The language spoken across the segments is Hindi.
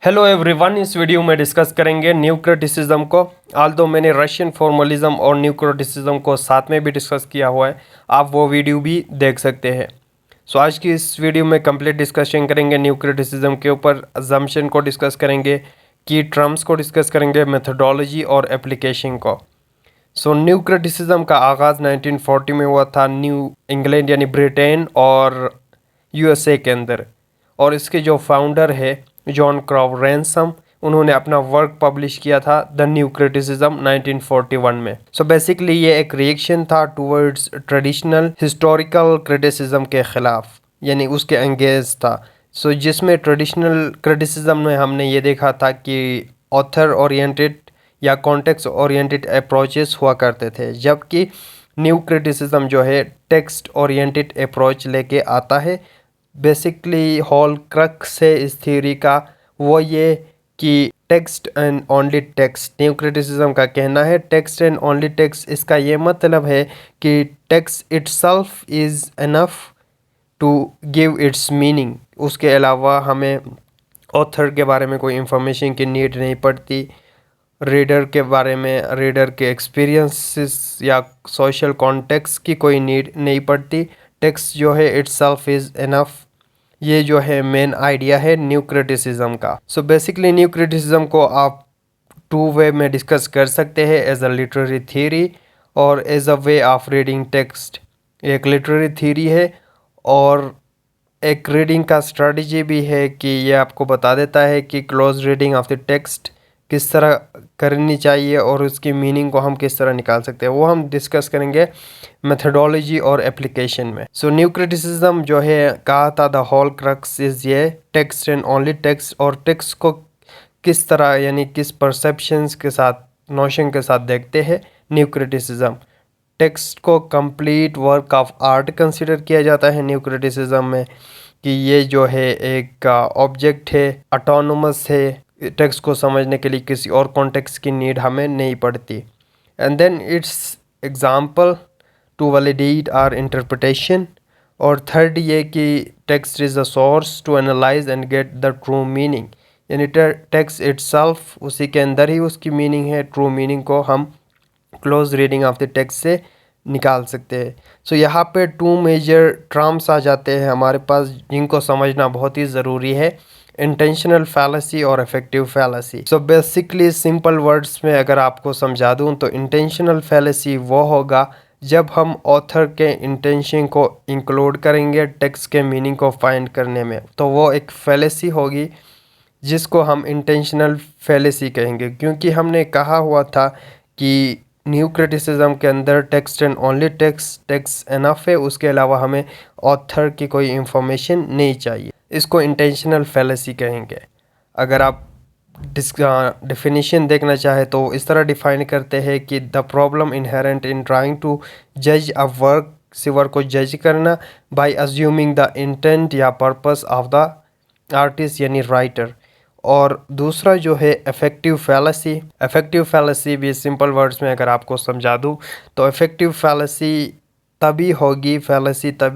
हेलो एवरीवन, इस वीडियो में डिस्कस करेंगे न्यू क्रिटिसिज्म को। आल्दो मैंने रशियन फॉर्मलिज्म और न्यू क्रिटिसिज्म को साथ में भी डिस्कस किया हुआ है, आप वो वीडियो भी देख सकते हैं। सो आज की इस वीडियो में कंप्लीट डिस्कशन करेंगे न्यू क्रिटिसिज्म के ऊपर। अजम्पशन को डिस्कस करेंगे, की टर्म्स को डिस्कस करेंगे, मेथडोलॉजी और एप्लीकेशन को। सो न्यू क्रिटिसिज्म का आगाज़ 1940 में हुआ था, न्यू इंग्लैंड यानी ब्रिटेन और यूएसए के अंदर। और इसके जो फाउंडर है जॉन क्रॉव रैनसम, उन्होंने अपना वर्क पब्लिश किया था द न्यू क्रिटिसिज्म 1941 में। सो बेसिकली ये एक रिएक्शन था टूवर्ड्स ट्रेडिशनल हिस्टोरिकल क्रिटिसिज्म के ख़िलाफ़, यानी उसके अंगेज था। सो जिसमें ट्रेडिशनल क्रिटिसिज्म में हमने ये देखा था कि ऑथर ओरिएंटेड या कॉन्टेक्स्ट ओरिएंटेड अप्रोचेस हुआ करते थे, जबकि न्यू क्रिटिसिज्म जो है टेक्स्ट ओरिएंटेड अप्रोच लेके आता है। बेसिकली होल क्रक्स है इस थ्योरी का वो ये कि text and only text. New criticism का कहना है टेक्स्ट एंड ओनली टेक्स्ट। इसका ये मतलब है कि text itself is enough to give its meaning. उसके अलावा हमें ऑथर के बारे में कोई इंफॉर्मेशन की नीड नहीं पड़ती, रीडर के बारे में, रीडर के एक्सपीरियंसेस या सोशल कॉन्टेक्स्ट की कोई नीड नहीं पड़ती। टेक्स्ट जो है इटसेल्फ इज़ एनफ। ये जो है मेन आइडिया है न्यू क्रिटिसिज्म का। सो बेसिकली न्यू क्रिटिसिज्म को आप टू वे में डिस्कस कर सकते हैं, एज अ लिटरेरी थ्योरी और as a way of reading text. एक लिटरेरी थ्योरी है और एक रीडिंग का स्ट्रेटजी भी है कि ये आपको बता देता है कि close reading of the text किस तरह करनी चाहिए और उसकी मीनिंग को हम किस तरह निकाल सकते हैं, वो हम डिस्कस करेंगे मेथडोलॉजी और एप्लीकेशन में। सो न्यू क्रिटिसिज्म जो है कहा था द होल क्रक्स इज़ ये टेक्स्ट एंड ओनली टेक्स्ट, और टेक्स्ट को किस तरह यानी किस परसेप्शंस के साथ, नोशन के साथ देखते हैं न्यू क्रिटिसिज्म। टेक्स्ट को complete work of art consider किया जाता है न्यू क्रिटिसिज्म में, कि ये जो है एक ऑब्जेक्ट है, ऑटोनोमस है, टेक्स्ट को समझने के लिए किसी और कॉन्टेक्स्ट की नीड हमें नहीं पड़ती। And then its example to validate our interpretation. और थर्ड ये कि text is a source to analyse and get the true meaning, यानी टेक्स्ट इटसेल्फ उसी के अंदर ही उसकी मीनिंग है। ट्रू मीनिंग को हम close reading of the text से निकाल सकते हैं। सो यहाँ पे टू मेजर टर्म्स आ जाते हैं हमारे पास, जिनको समझना बहुत ही ज़रूरी है, इंटेंशनल फैलेसी और affective fallacy. So basically simple words में अगर आपको समझा दूँ तो इंटेंशनल फैलेसी वो होगा जब हम ऑथर के इंटेंशन को इंक्लूड करेंगे टेक्स्ट के मीनिंग को फाइंड करने में, तो वो एक फैलेसी होगी जिसको हम इंटेंशनल फैलेसी कहेंगे। क्योंकि हमने कहा हुआ था कि न्यू क्रिटिसिज्म के अंदर text and only text enough है, उसके अलावा हमें ऑथर की कोई इंफॉर्मेशन नहीं चाहिए। इसको इंटेंशनल फैलेसी कहेंगे। अगर आप डिफिनीशन देखना चाहे तो इस तरह डिफाइन करते हैं कि the problem inherent in trying to जज अ वर्क, किसी वर्क को जज करना बाय अज्यूमिंग द इंटेंट या पर्पस ऑफ द आर्टिस्ट यानी राइटर। और दूसरा जो है इफेक्टिव फैलेसी। इफेक्टिव फैलेसी भी सिंपल वर्ड्स में अगर आपको समझा दूँ तो इफेक्टिव फैलेसी तभी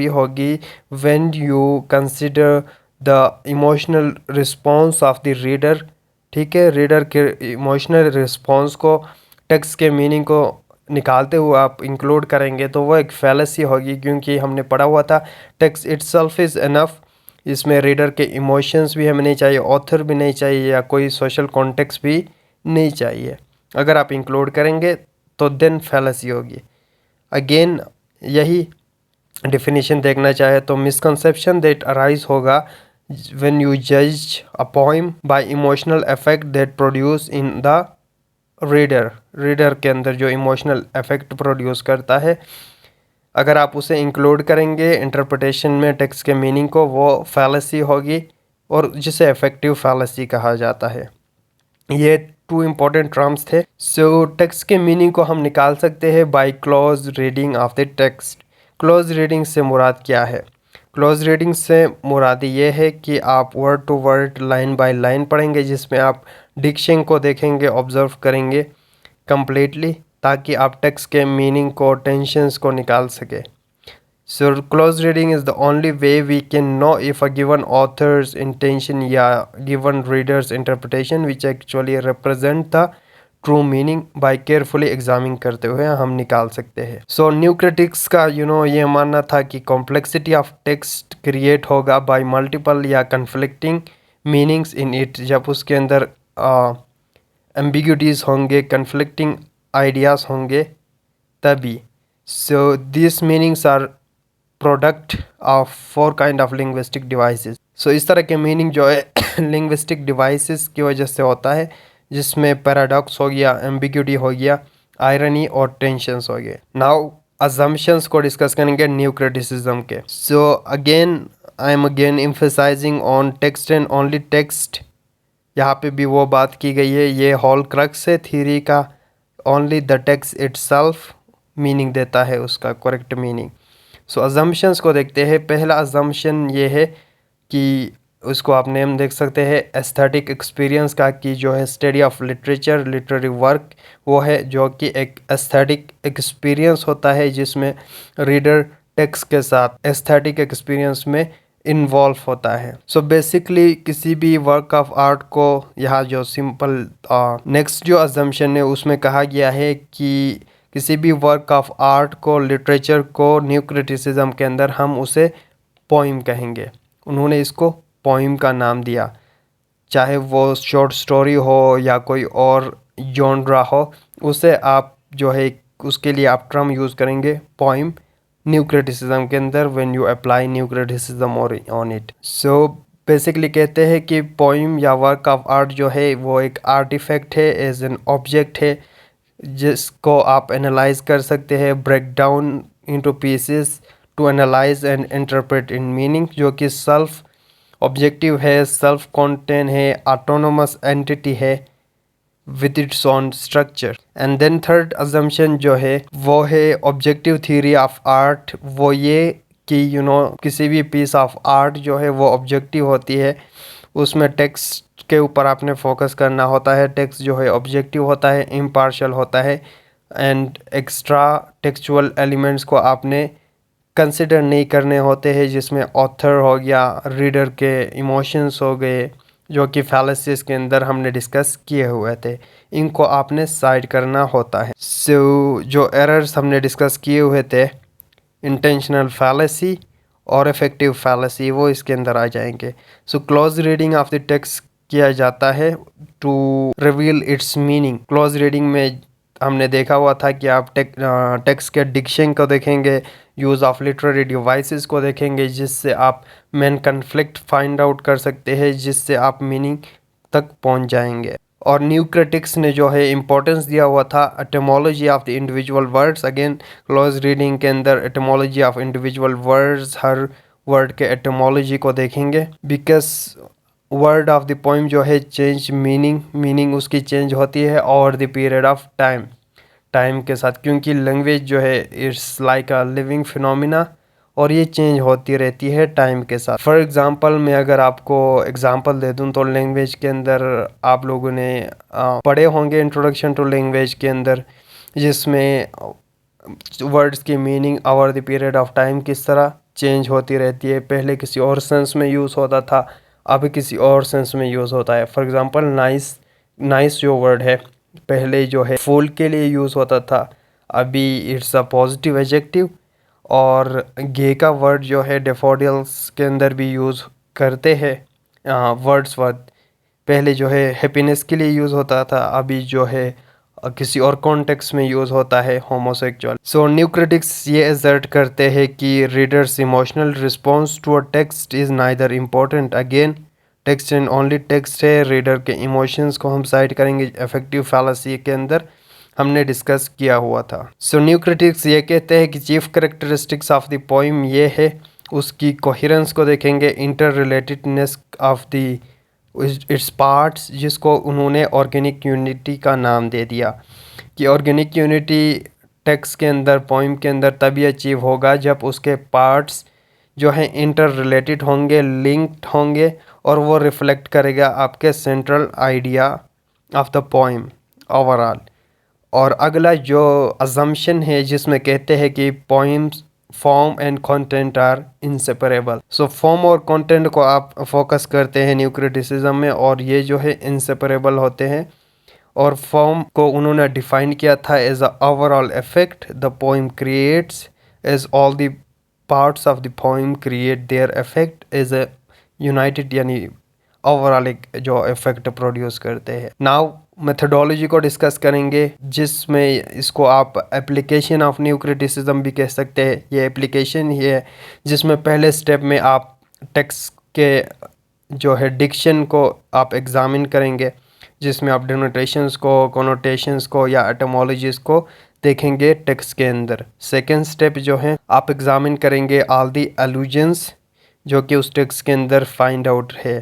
होगी when you consider the emotional response of the reader. ठीक है, रीडर के इमोशनल रिस्पॉन्स को टेक्स्ट के मीनिंग को निकालते हुए आप इंक्लूड करेंगे तो वो एक फैलेसी होगी। क्योंकि हमने पढ़ा हुआ था टेक्स्ट इटसेल्फ इज़ एनफ, इसमें रीडर के इमोशंस भी हमें नहीं चाहिए, ऑथर भी नहीं चाहिए, या कोई सोशल कॉन्टेक्स्ट भी नहीं चाहिए। अगर आप इंक्लूड करेंगे तो देन फैलेसी होगी। अगेन यही डिफिनीशन देखना चाहे तो मिसकंसेप्शन दैट अराइज होगा व्हेन यू जज a poem by emotional effect that produce in the reader के अंदर जो इमोशनल इफेक्ट प्रोड्यूस करता है, अगर आप उसे इंक्लूड करेंगे इंटरप्रिटेशन में टेक्स्ट के मीनिंग को, वो फैलेसी होगी और जिसे इफेक्टिव फैलेसी कहा जाता है। ये टू इम्पोर्टेंट टर्म्स थे। सो टेक्स्ट के मीनिंग को हम निकाल सकते हैं by close reading of the text. Close reading से मुराद क्या है? क्लोज रीडिंग से मुराद ये है कि आप word to word, line by line पढ़ेंगे, जिसमें आप डिक्शन को देखेंगे, ऑब्जर्व करेंगे कंप्लीटली, ताकि आप टेक्स्ट के मीनिंग को, टेंशंस को निकाल सके। So close reading is the only way we can know if a given author's intention या given reader's interpretation which actually represent the true meaning bye carefully examine करते हुए हम निकाल सकते हैं। सो न्यू क्रिटिक्स का ये मानना था कि कॉम्प्लेक्सिटी ऑफ टेक्स्ट क्रिएट होगा बाय मल्टीपल या कन्फ्लिक्टिंग मीनिंग्स इन इट, जब उसके अंदर एम्बिग्यूटीज होंगे, कन्फ्लिक्टिंग आइडियाज़ होंगे तभी। So this meanings are product of 4 kind of linguistic devices. So इस तरह के मीनिंग जो है लिंग्विस्टिक डिवाइसेस की वजह से होता है, जिसमें पैराडॉक्स हो गया, एम्बिग्यूटी हो गया, आयरनी और टेंशंस हो गए। नाउ अजम्पशंस को डिस्कस करेंगे न्यू क्रिटिसिज्म के। So again I am again emphasising on text and only text. यहाँ पे भी वो बात की गई है, ये होल क्रक्स है थ्योरी का। Only the text itself meaning देता है, उसका करेक्ट मीनिंग। सो अजम्पशंस को देखते हैं। पहला अजम्पशन ये है कि उसको आप नेम देख सकते हैं एस्थेटिक एक्सपीरियंस का, कि जो है study of literature, literary work वो है जो कि एक एस्थेटिक एक्सपीरियंस होता है जिसमें रीडर टेक्स्ट के साथ एस्थेटिक एक्सपीरियंस में इन्वॉल्व होता है। सो बेसिकली किसी भी वर्क ऑफ आर्ट को यहाँ जो सिंपल नेक्स्ट जो अजम्पशन है उसमें कहा गया है कि किसी भी वर्क ऑफ आर्ट को, लिटरेचर को न्यू क्रिटिसिज्म के अंदर हम उसे पोइम कहेंगे। उन्होंने इसको पोइम का नाम दिया, चाहे वो शॉर्ट स्टोरी हो या कोई और जॉनरा हो, उसे आप जो है उसके लिए आप टर्म यूज़ करेंगे पोइम न्यू क्रिटिसिज्म के अंदर when you apply new criticism on it. So basically कहते हैं कि पोइम या वर्क ऑफ आर्ट जो है वो एक आर्टिफैक्ट है, एज एन ऑब्जेक्ट है जिसको आप एनालाइज कर सकते हैं, break down into pieces to analyse and interpret in meaning, जो कि सेल्फ ऑब्जेक्टिव है, सेल्फ कॉन्टेन है, ऑटोनोमस एंटिटी है with its own structure. And then third assumption जो है वो है ऑब्जेक्टिव थ्योरी ऑफ आर्ट। वो ये कि किसी भी पीस ऑफ आर्ट जो है वो ऑब्जेक्टिव होती है, उसमें टेक्स्ट के ऊपर आपने फोकस करना होता है। टेक्स्ट जो है ऑब्जेक्टिव होता है, इम्पार्शियल होता है, एंड एक्स्ट्रा टेक्सचुअल एलिमेंट्स को आपने कंसिडर नहीं करने होते हैं, जिसमें ऑथर हो गया, रीडर के इमोशंस हो गए, जो कि फैलेसीज के अंदर हमने डिस्कस किए हुए थे, इनको आपने साइड करना होता है। सो जो एरर्स हमने डिस्कस किए हुए थे, इंटेंशनल फैलेसी और इफेक्टिव फैलेसी, वो इसके अंदर आ जाएंगे। So close reading of the text किया जाता है to reveal its meaning. Close reading में हमने देखा हुआ था कि आप टेक्स्ट के डिक्शन को देखेंगे, यूज़ ऑफ लिटरेरी डिवाइसेस को देखेंगे, जिससे आप मेन कन्फ्लिक्ट फाइंड आउट कर सकते हैं, जिससे आप मीनिंग तक पहुंच जाएंगे। और न्यू क्रिटिक्स ने जो है इम्पोर्टेंस दिया हुआ था etymology of the individual words. Again close reading के अंदर etymology of individual words, her word के एटमोलॉजी को देखेंगे, because word of the poem जो है चेंज मीनिंग उसकी चेंज होती है over the period of time के साथ, क्योंकि लैंग्वेज जो है it's like a living phenomena और ये चेंज होती रहती है टाइम के साथ। फॉर एग्ज़ाम्पल मैं अगर आपको एग्ज़ाम्पल दे दूं तो लैंग्वेज के अंदर आप लोगों ने पढ़े होंगे इंट्रोडक्शन टू लैंग्वेज के अंदर, जिसमें वर्ड्स की meaning over the period of time किस तरह चेंज होती रहती है। पहले किसी और सेंस में यूज़ होता था, अब किसी और सेंस में यूज़ होता है। फॉर एग्ज़ाम्पल नाइस जो वर्ड है पहले जो है फूल के लिए यूज़ होता था, अभी इट्स अ पॉजिटिव एडजेक्टिव। और गे का वर्ड जो है डेफोडिल्स के अंदर भी यूज़ करते हैं। वर्ड्सवर्थ पहले जो है हैप्पीनेस के लिए यूज़ होता था, अभी जो है किसी और कॉन्टेक्स्ट में यूज़ होता है होमोसेक्सुअल। सो न्यू क्रिटिक्स ये असर्ट करते हैं कि readers emotional response to a text is neither important. Again text and only text है, रीडर के इमोशंस को हम साइड करेंगे। इफेक्टिव फैलेसी के अंदर हमने डिस्कस किया हुआ था। सो न्यू क्रिटिक्स ये कहते हैं कि chief characteristics of the poem ये है, उसकी कोहेरेंस को देखेंगे, inter relatedness of the its parts, जिसको उन्होंने ऑर्गेनिक यूनिटी का नाम दे दिया, कि ऑर्गेनिक यूनिटी टेक्स्ट के अंदर, पोइम के अंदर तभी अचीव होगा जब उसके पार्ट्स जो हैं इंटर रिलेटेड होंगे, लिंक्ड होंगे, और वो रिफ्लेक्ट करेगा आपके central idea of the poem overall. और अगला जो अजम्पशन है जिसमें कहते हैं कि poem's form and content are inseparable. So form और कंटेंट को आप फोकस करते हैं न्यू क्रिटिसिज्म में, और ये जो है इंसेपरेबल होते हैं। और फॉर्म को उन्होंने डिफाइन किया था as a overall effect the poem creates, as all the parts of the poem create their effect as a united, यानी ओवरऑल एक जो इफेक्ट प्रोड्यूस करते हैं। नाउ मेथडोलॉजी को डिस्कस करेंगे, जिसमें इसको आप एप्लीकेशन ऑफ न्यू क्रिटिसिज्म भी कह सकते हैं। ये एप्लीकेशन ही है जिसमें पहले स्टेप में आप टेक्स्ट के जो है डिक्शन को आप एग्जामिन करेंगे, जिसमें आप डिनोटेशंस को, कोनोटेशंस को या एटमोलॉजीज को देखेंगे टेक्स्ट के अंदर। सेकेंड स्टेप जो है आप एग्जामिन करेंगे ऑल दी अलूजन्स जो कि उस टेक्स्ट के अंदर फाइंड आउट है।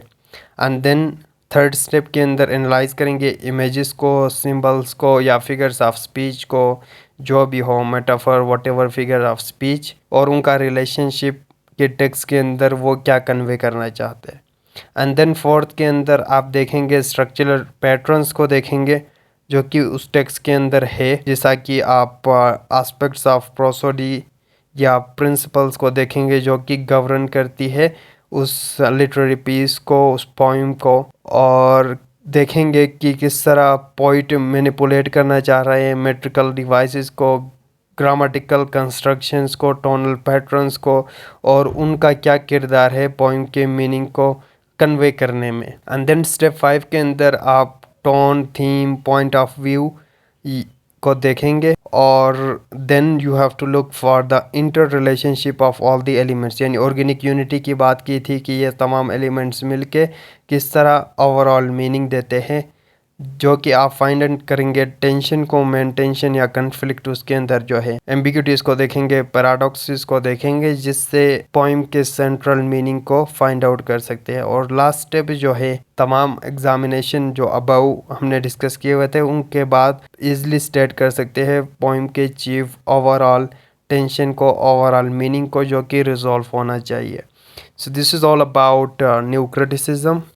एंड देन थर्ड स्टेप के अंदर एनालाइज करेंगे इमेजेस को, सिंबल्स को या फिगर्स ऑफ स्पीच को, जो भी हो, metaphor whatever figure of speech, और उनका रिलेशनशिप के टेक्स्ट के अंदर वो क्या कन्वे करना चाहते हैं। एंड देन फोर्थ के अंदर आप देखेंगे स्ट्रक्चरल पैटर्न्स को देखेंगे जो कि उस टेक्स्ट के अंदर है, जैसा कि आप एस्पेक्ट्स ऑफ प्रोसोडी या प्रिंसिपल्स को देखेंगे जो कि गवर्न करती है उस लिटरेरी पीस को, उस पोइम को, और देखेंगे कि किस तरह पोइट मैनिपुलेट करना चाह रहे हैं मेट्रिकल डिवाइसेस को, ग्रामेटिकल कंस्ट्रक्शंस को, टोनल पैटर्न्स को, और उनका क्या किरदार है पोइम के मीनिंग को कन्वे करने में। एंड देन स्टेप 5 के अंदर आप tone, theme, point of view को देखेंगे, और then you have to look for the inter relationship of all the elements, यानी ऑर्गेनिक यूनिटी की बात की थी कि ये तमाम एलिमेंट्स मिलके किस तरह ओवरऑल मीनिंग देते हैं, जो कि आप फाइंड आउट करेंगे टेंशन को, मेन टेंशन या कन्फ्लिक्ट उसके अंदर जो है, एम्बिग्यूटीज को देखेंगे, पैराडॉक्सिस को देखेंगे, जिससे पोइम के सेंट्रल मीनिंग को फाइंड आउट कर सकते हैं। और लास्ट स्टेप जो है, तमाम एग्जामिनेशन जो अबव हमने डिस्कस किए हुए थे उनके बाद इजली स्टेट कर सकते हैं पोइम के चीफ ओवरऑल टेंशन को, ओवरऑल मीनिंग को, जो कि रिजॉल्व होना चाहिए। So this is all about new criticism.